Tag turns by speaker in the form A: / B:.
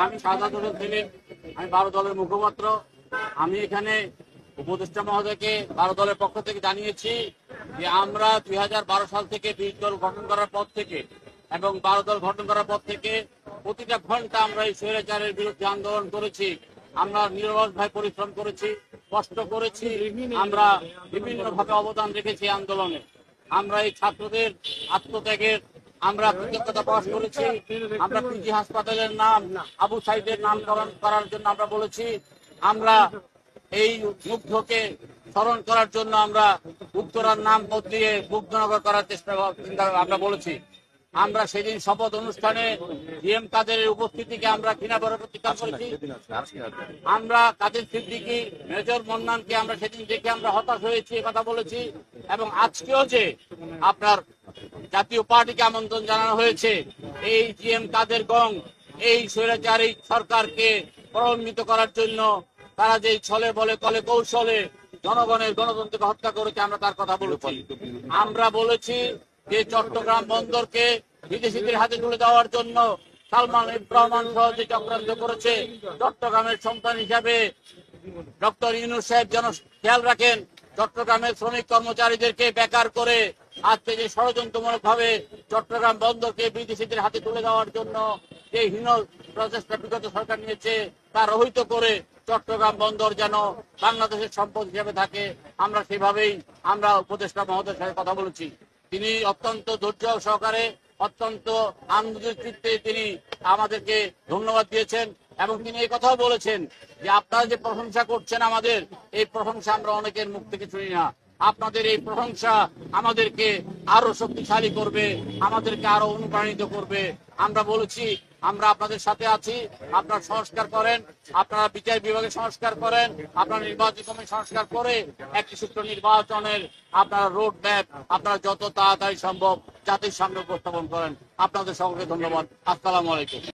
A: আমি শাহাদাত হোসেন সেলিম, আমি 12 দলের মুখপাত্র। আমি এখানে উপদেষ্টা মহোদয়কে 12 দলের পক্ষ থেকে জানিয়েছি যে আমরা 2012 সাল থেকে 20 দল গঠন করার পর থেকে এবং 12 দল গঠন করার পর থেকে প্রতিটা ঘন্টা আমরা এই স্বৈরাচারের বিরুদ্ধে আন্দোলন করেছি। আমরা নিরলসভাবে পরিশ্রম করেছি, কষ্ট করেছি, আমরা বিভিন্নভাবে অবদান রেখেছি আন্দোলনে। আমরা এই ছাত্রদের আত্মত্যাগের আমরা কৃতজ্ঞতা প্রকাশ করেছি। আমরা পিজি হাসপাতালের নাম আবু সাইদের নামকরণ করার জন্য আমরা বলেছি। আমরা এই মুগ্ধকে স্মরণ করার জন্য আমরা উত্তরার নাম বদলিয়ে মুগ্ধনগর করার চেষ্টা আমরা বলেছি। আমরা সেদিন শপথ অনুষ্ঠানে জিএম কাদেরের উপস্থিতিকে আমরা ঘৃণাভরে প্রত্যাখ্যান করেছি। আমরা কাদের সিদ্দিকী, মেজর মন্নানকে আমরা সেদিন দেখে আমরা হতাশ হয়েছি, কথা বলেছি। এবং আজকেও যে আপনার জাতীয় পার্টিকে আমন্ত্রণ জানানো হয়েছে এই জিএম কাদের গং এই স্বৈরাচারী সরকারকে প্রলম্বিত করার জন্য, তারা যে ছলে বলে কলে কৌশলে জনগণের গণতন্ত্রকে হত্যা করেছে, আমরা তার কথা বলেছি। আমরা বলেছি যে চট্টগ্রাম বন্দরকে বিদেশিদের হাতে তুলে দেওয়ার জন্য সালমান ইব্রাহিম সহ যে চক্রান্ত করেছে, চট্টগ্রামের সন্তান হিসাবে ডক্টর ইউনূস সাহেব যেন খেয়াল রাখেন চট্টগ্রামের শ্রমিক কর্মচারীদেরকে বেকার করে আজকে যে ষড়যন্ত্রমূলক ভাবে চট্টগ্রাম বন্দরকে বিদেশিদের হাতে তুলে দেওয়ার জন্য যে হীন প্রচেষ্টা বিগত সরকার নিয়েছে তা রহিত করে চট্টগ্রাম বন্দর যেন বাংলাদেশের সম্পদ হিসেবে থাকে, আমরা সেভাবেই আমরা উপদেষ্টা মহোদয়ের সাথে কথা বলেছি। তিনি অত্যন্ত ধৈর্য সহকারে, অত্যন্ত আনন্দের চিত্তে তিনি আমাদেরকে ধন্যবাদ দিয়েছেন এবং তিনি এই কথাও বলেছেন যে আপনারা যে প্রশংসা করছেন আমাদের, এই প্রশংসা আমরা অনেকের মুখ থেকে শুনি না। আপনাদের এই প্রশংসা আমাদেরকে আরো শক্তিশালী করবে, আমাদেরকে আরো অনুপ্রাণিত করবে। আমরা বলেছি আমরা আপনাদের সাথে আছি, আপনারা সংস্কার করেন, আপনারা বিচার বিভাগে সংস্কার করেন, আপনারা নির্বাচন কমিশন সংস্কার করে একটি সুষ্ঠু নির্বাচনের আপনারা রোড ম্যাপ আপনারা যত তাড়াতাড়ি সম্ভব জাতির সামনে উপস্থাপন করেন। আপনাদের সকলকে ধন্যবাদ। আসসালামু আলাইকুম।